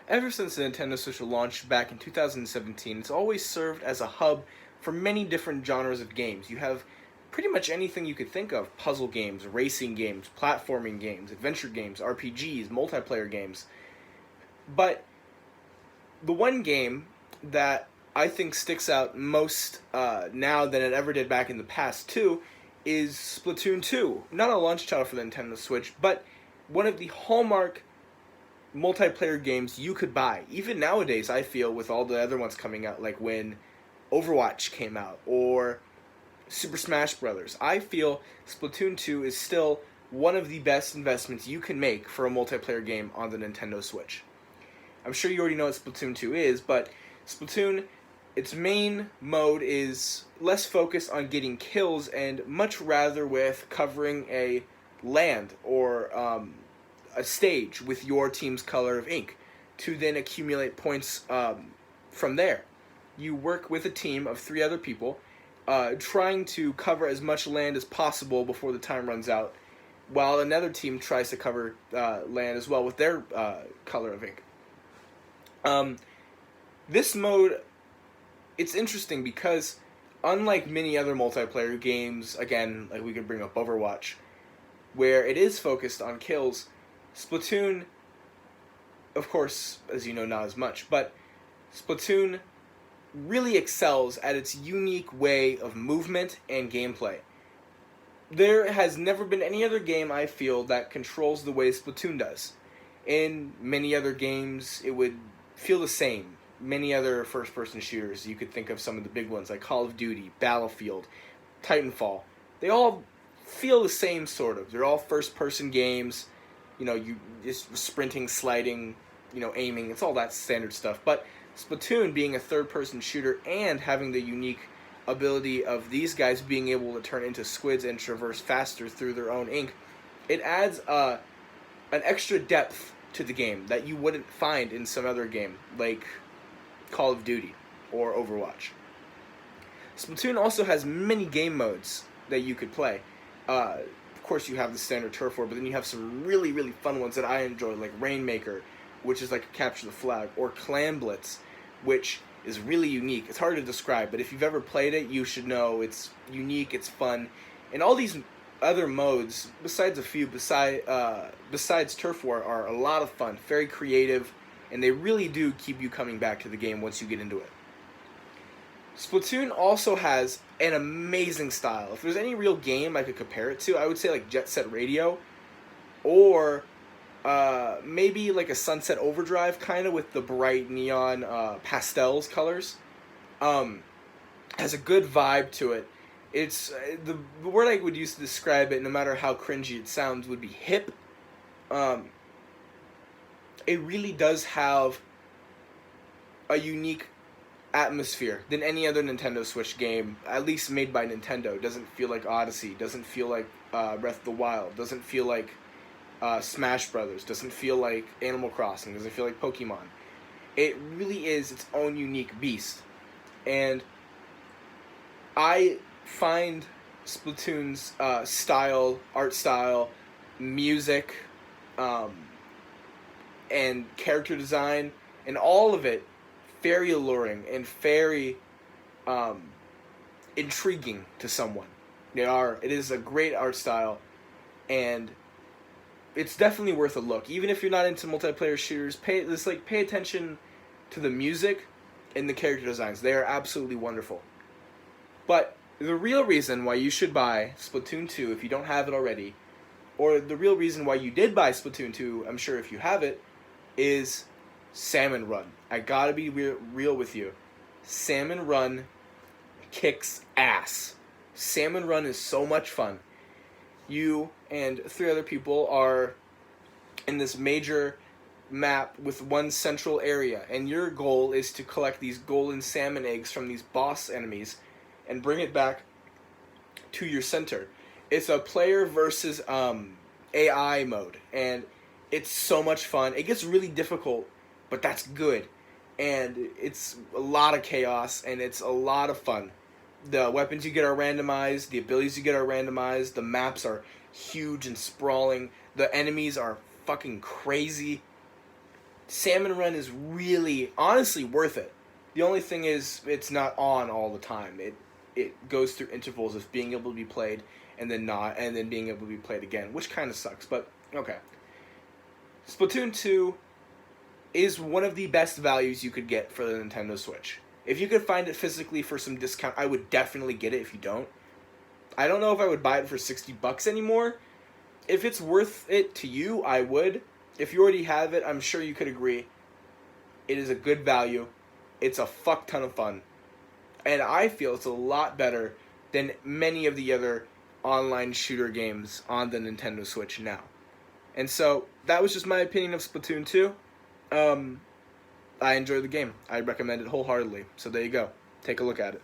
Ever since the Nintendo Switch launched back in 2017, it's always served as a hub for many different genres of games. You have pretty much anything you could think of: puzzle games, racing games, platforming games, adventure games, RPGs, multiplayer games. But the one game that I think sticks out most now than it ever did back in the past, too, is Splatoon 2. Not a launch title for the Nintendo Switch, but one of the hallmark multiplayer games you could buy. Even nowadays, I feel, with all the other ones coming out, like when Overwatch came out or Super Smash Brothers, I feel Splatoon 2 is still one of the best investments you can make for a multiplayer game on the Nintendo Switch. I'm sure you already know what Splatoon 2 is, but Splatoon, its main mode is less focused on getting kills and much rather with covering a land or a stage with your team's color of ink to then accumulate points from there. You work with a team of 3 other people trying to cover as much land as possible before the time runs out, while another team tries to cover land as well with their color of ink. This mode, it's interesting because unlike many other multiplayer games, again, like we could bring up Overwatch, where it is focused on kills, Splatoon, of course, as you know, not as much, but Splatoon really excels at its unique way of movement and gameplay. There has never been any other game, I feel, that controls the way Splatoon does. In many other games, it would feel the same. Many other first-person shooters, you could think of some of the big ones like Call of Duty, Battlefield, Titanfall. They all feel the same, sort of. They're all first-person games. You know, you just sprinting, sliding, aiming. It's all that standard stuff. But Splatoon, being a third-person shooter and having the unique ability of these guys being able to turn into squids and traverse faster through their own ink, it adds an extra depth to the game that you wouldn't find in some other game, like Call of Duty or Overwatch. Splatoon also has many game modes that you could play. Of course, you have the standard turf war, but then you have some really, really fun ones that I enjoy, like Rainmaker, which is like a capture the flag, or Clan Blitz, which is really unique. It's hard to describe, but if you've ever played it, you should know it's unique, it's fun. And all these other modes, besides a few, besides Turf War, are a lot of fun, very creative, and they really do keep you coming back to the game once you get into it. Splatoon also has an amazing style. If there's any real game I could compare it to, I would say like Jet Set Radio, or maybe like a Sunset Overdrive, kind of with the bright neon pastels colors. Has a good vibe to it. It's the word I would use to describe it, no matter how cringy it sounds, would be hip. It really does have a unique atmosphere than any other Nintendo Switch game, at least made by Nintendo. It doesn't feel like Odyssey, doesn't feel like Breath of the Wild, doesn't feel like Smash Brothers, doesn't feel like Animal Crossing, doesn't feel like Pokemon. It really is its own unique beast. And I find Splatoon's art style, music, and character design, and all of it very alluring and very intriguing to someone. It is a great art style, and it's definitely worth a look. Even if you're not into multiplayer shooters, pay attention to the music and the character designs. They are absolutely wonderful. But the real reason why you should buy Splatoon 2 if you don't have it already, or the real reason why you did buy Splatoon 2, I'm sure if you have it, is Salmon Run. I gotta be real with you. Salmon Run kicks ass. Salmon Run is so much fun. You and 3 other people are in this major map with one central area, and your goal is to collect these golden salmon eggs from these boss enemies and bring it back to your center. It's a player versus AI mode, and it's so much fun. It gets really difficult, but that's good. And it's a lot of chaos, and it's a lot of fun. The weapons you get are randomized, the abilities you get are randomized, the maps are huge and sprawling, the enemies are fucking crazy. Salmon Run is really, honestly worth it. The only thing is, it's not on all the time. It goes through intervals of being able to be played and then not, and then being able to be played again, which kind of sucks. But okay, Splatoon 2 is one of the best values you could get for the Nintendo Switch. If you could find it physically for some discount, I would definitely get it. If you don't, I don't know if I would buy it for $60 anymore. If it's worth it to you, I would. If you already have it, I'm sure you could agree. It is a good value. It's a fuck ton of fun. And I feel it's a lot better than many of the other online shooter games on the Nintendo Switch now. And so, that was just my opinion of Splatoon 2. I enjoy the game. I recommend it wholeheartedly. So there you go. Take a look at it.